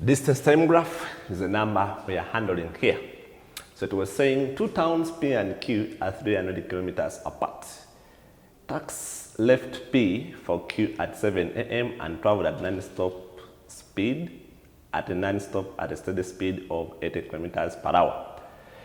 Distance time graph is the number we are handling here. So it was saying two towns P and Q are 300 kilometers apart. Tax left P for Q at 7 a.m. and traveled at non-stop speed at a steady speed of 80 kilometers per hour.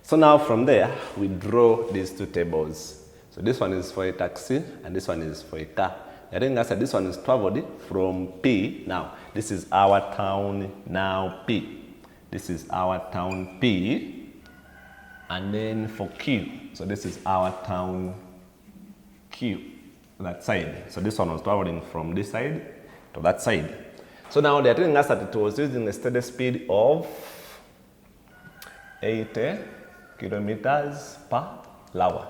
So now from there, we draw these two tables. So this one is for a taxi and this one is for a car. I think I said this one is traveled from P. Now, this is our town now P. This is our town P. And then for Q, so this is our town Q, that side. So this one was traveling from this side to that side. So now they're telling us that it was using a steady speed of 80 kilometers per hour.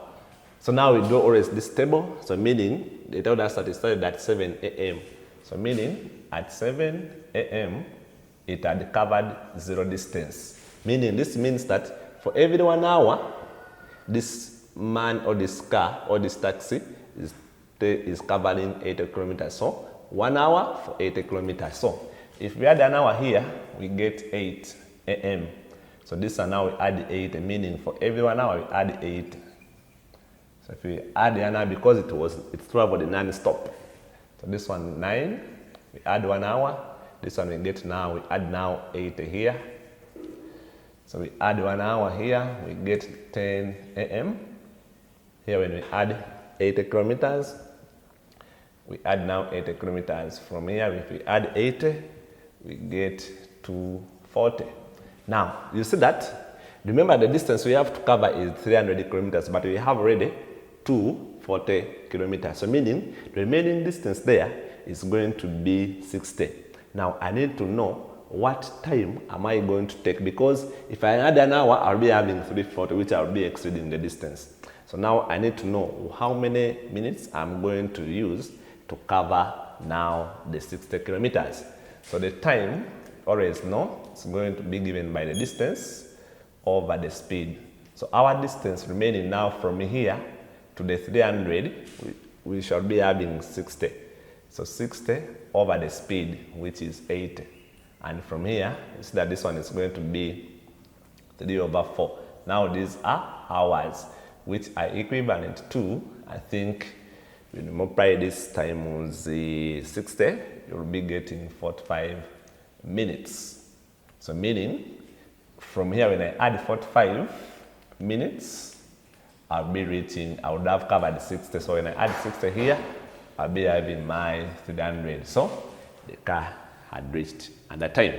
So now we do always this table, so meaning they told us that it started at 7 a.m. So meaning at 7 a.m. it had covered 0 distance. Meaning this means that for every 1 hour, this man or this car or this taxi is covering 80 kilometers. So 1 hour for 80 kilometers. So if we add an hour here, we get 8 a.m. So this one now we add 8, meaning for every 1 hour we add 8. So if we add an hour, because it's traveled non-stop. So this one 9, we add 1 hour. This one we get now, we add now 8 here. So we add 1 hour here, we get 10 a.m. Here when we add 80 kilometers, we add now 80 kilometers. From here, if we add 80, we get 240. Now, you see that? Remember the distance we have to cover is 300 kilometers, but we have already 240 kilometers. So meaning the remaining distance there is going to be 60. Now, I need to know what time am I going to take, because if I add an hour, I'll be having 340, which I'll be exceeding the distance. So now I need to know how many minutes I'm going to use to cover now the 60 kilometers. So the time, always know, it's going to be given by the distance over the speed. So our distance remaining now from here to the 300, we shall be having 60. So 60 over the speed, which is 80. And from here, you see that this one is going to be 3/4. Now these are hours, which are equivalent to, I think, when you multiply this times 60, you'll be getting 45 minutes. So meaning, from here when I add 45 minutes, I would have covered 60. So when I add 60 here, I'll be having my 300. So the car had reached at that time.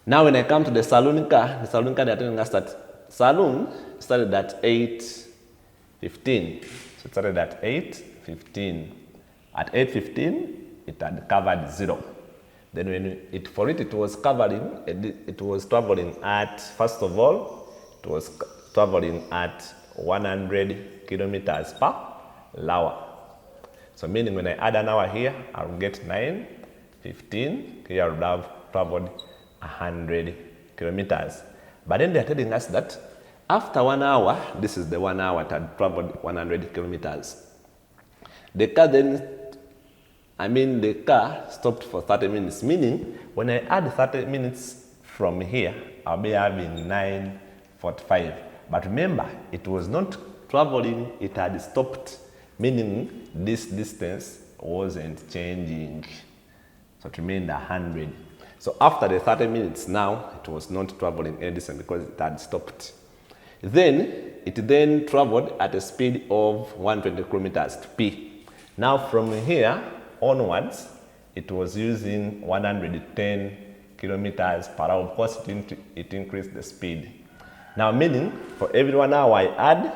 Now when I come to the saloon car, they're telling us that saloon started at 8:15. So it started at 8:15. At 8:15, it had covered 0. Then when it was traveling at, first of all, it was traveling at 100 kilometers per hour. So meaning when I add an hour here, I'll get 9:15. Here I would have traveled 100 kilometers. But then they're telling us that after 1 hour, this is the 1 hour that had traveled 100 kilometers. The car stopped for 30 minutes, meaning when I add 30 minutes from here, I'll be having 9:45. But remember, it was not traveling, it had stopped, meaning this distance wasn't changing. So it remained 100. So after the 30 minutes now, it was not traveling any distance because it had stopped. It traveled at a speed of 120 kilometers to P. Now from here onwards, it was using 110 kilometers per hour. Of course, it increased the speed. Now meaning, for every 1 hour I add,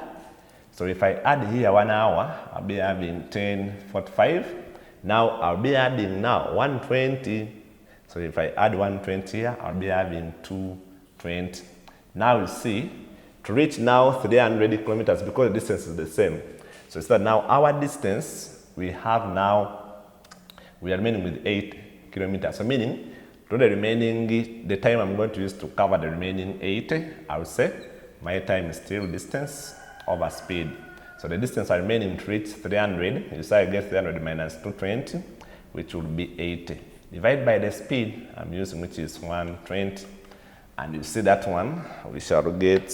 so if I add here 1 hour, I'll be having 10:45. Now I'll be adding now 120. So if I add 120 here, I'll be having 220. Now you see, to reach now 300 kilometers, because the distance is the same. So it's that now our distance, we are remaining with 8 kilometers. So meaning, the time I'm going to use to cover the remaining 80, I would say my time is still distance over speed. So the distance remaining to reach 300, you say I get 300 minus 220, which will be 80. divide by the speed I'm using, which is 120, and you see that one, we shall get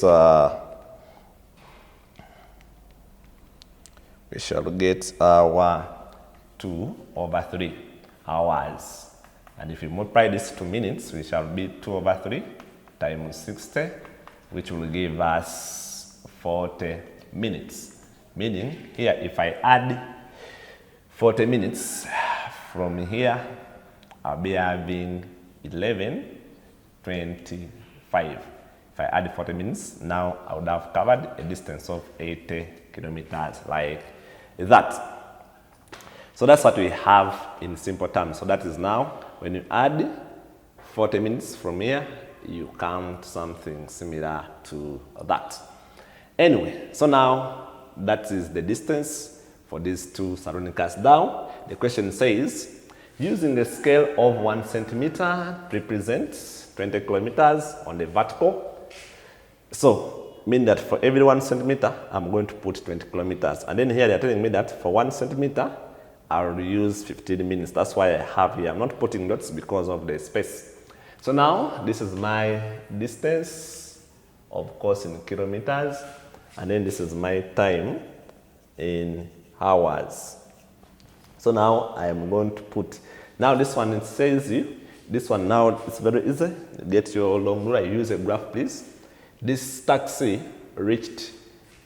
2/3 hours. And if we multiply this to minutes, we shall be 2/3 times 60, which will give us 40 minutes. Meaning here, if I add 40 minutes from here, I'll be having 11:25. If I add 40 minutes, now I would have covered a distance of 80 kilometers like that. So that's what we have in simple terms. So that is now, when you add 40 minutes from here, you count something similar to that. Anyway, so now that is the distance for these two surrounding cars. Now, the question says, using the scale of 1 centimeter represents 20 kilometers on the vertical. So, mean that for every 1 centimeter, I'm going to put 20 kilometers. And then here they're telling me that for 1 centimeter, I'll use 15 minutes. That's why I have here. I'm not putting dots because of the space. So now, this is my distance, of course, in kilometers. And then this is my time in hours. So now I am going to put, now this one, it says this one now, it's very easy. Get your long ruler, use a graph please. This taxi reached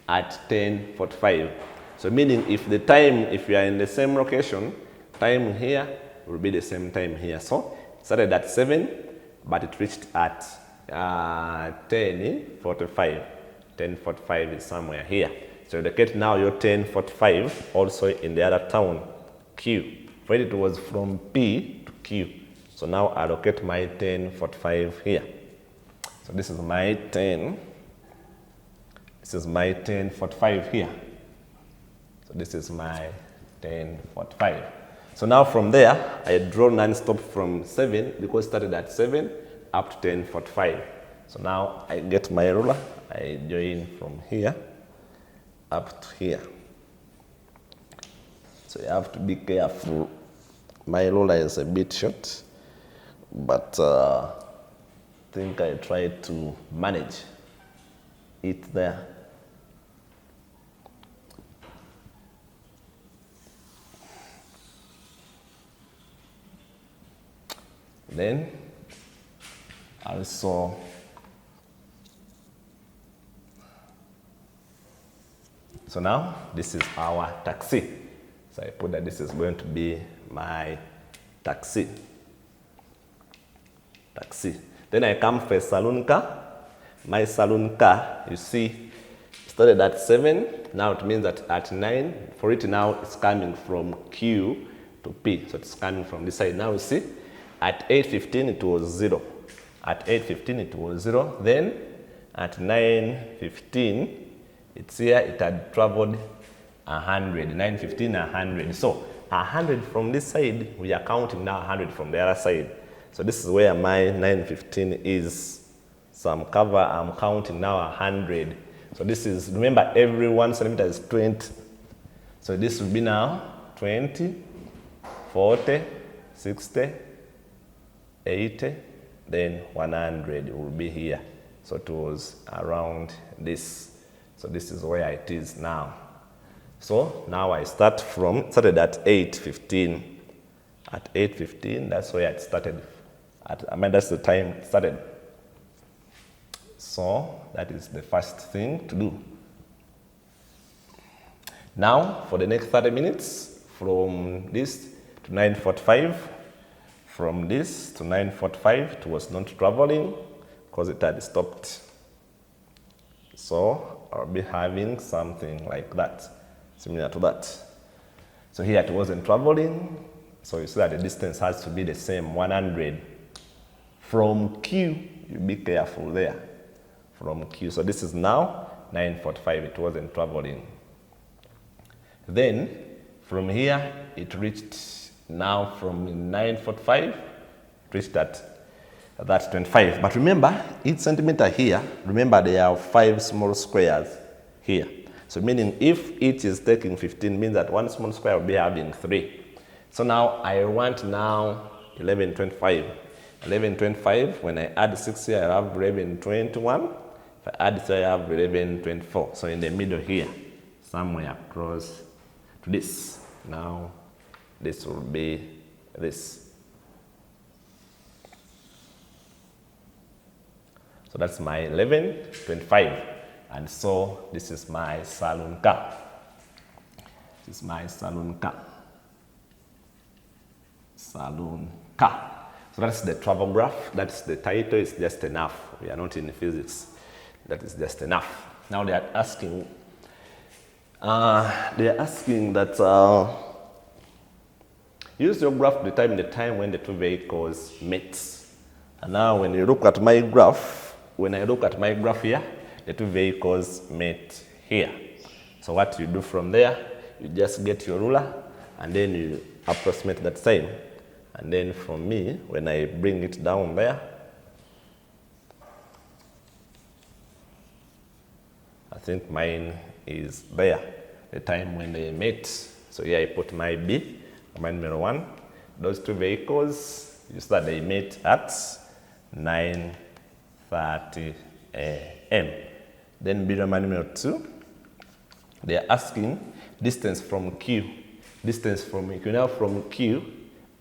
at 10:45. So meaning if the time, if you are in the same location, time here will be the same time here. So it started at 7, but it reached at 10:45. 10:45 is somewhere here. So locate now your 10:45 also in the other town, Q. For it was from P to Q. So now I locate my 10:45 here. So this is my 10:45 here. So this is my 10:45. So now from there, I draw non-stop from 7, because it started at 7 up to 10:45. So now I get my ruler, I join from here up to here. So you have to be careful. My ruler is a bit short, but I think I try to manage it there. Then also so now this is our taxi. So I put that this is going to be my taxi. Then I come for a saloon car. My saloon car, you see, started at 7. Now it means that at 9, for it now it's coming from Q to P. So it's coming from this side. Now you see, at 8:15 it was 0. At 8:15 it was 0. Then at 9:15, it's here, it had traveled 100. 9:15, 100. So 100 from this side, we are counting now 100 from the other side. So this is where my 9:15 is. So I'm counting now 100. So this is, remember, every 1 centimeter is 20. So this will be now 20, 40, 60, 80, then 100 will be here. So it was around this. So this is where it is now. So now I started at 8:15. At 8:15, that's where it started. That's the time it started. So that is the first thing to do. Now for the next 30 minutes, from this to 9:45, from this to 9:45, it was not traveling because it had stopped. So I'll be having something like that, similar to that. So here it wasn't traveling, so you see that the distance has to be the same, 100. From Q, you be careful there. From Q, so this is now 9:45, it wasn't traveling. Then from here, it reached, now from 9:45, it reached at that 25. But remember, each centimeter here, remember there are 5 small squares here. So meaning if each is taking 15, means that one small square will be having 3. So now I want now 1125. 1125, when I add 6 here, I have 1121. If I add 3, I have 1124. So in the middle here, somewhere close to this. Now, this will be this. So that's my 1125. And so this is my saloon car. This is my saloon car. Saloon car. So that's the travel graph. That's the title. It's just enough. We are not in physics. That is just enough. Now they are asking that use your graph to determine the time when the two vehicles met. And now when you look at my graph, when I look at my graph here, the two vehicles met here. So what you do from there, you just get your ruler and then you approximate that time. And then for me, when I bring it down there, I think mine is there, the time when they met. So here I put my B, my number 1. Those two vehicles, you see that they met at 9:30 a.m. Then B number 2, they are asking distance from Q. Distance from Q. Now from Q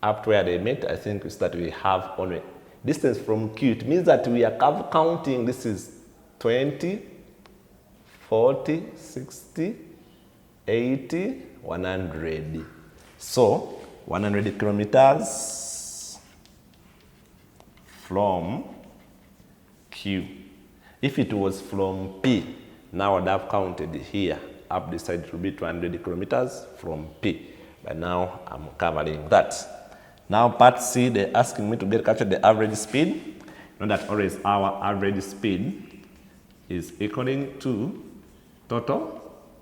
up to where they met, I think is that we have only distance from Q. It means that we are counting. This is 20, 40, 60, 80, 100. So 100 kilometers from Q. If it was from P, now I'd have counted here. Up this side it will be 200 kilometers from P. But now I'm covering that. Now part C, they're asking me to capture the average speed. You know that always our average speed is equaling to total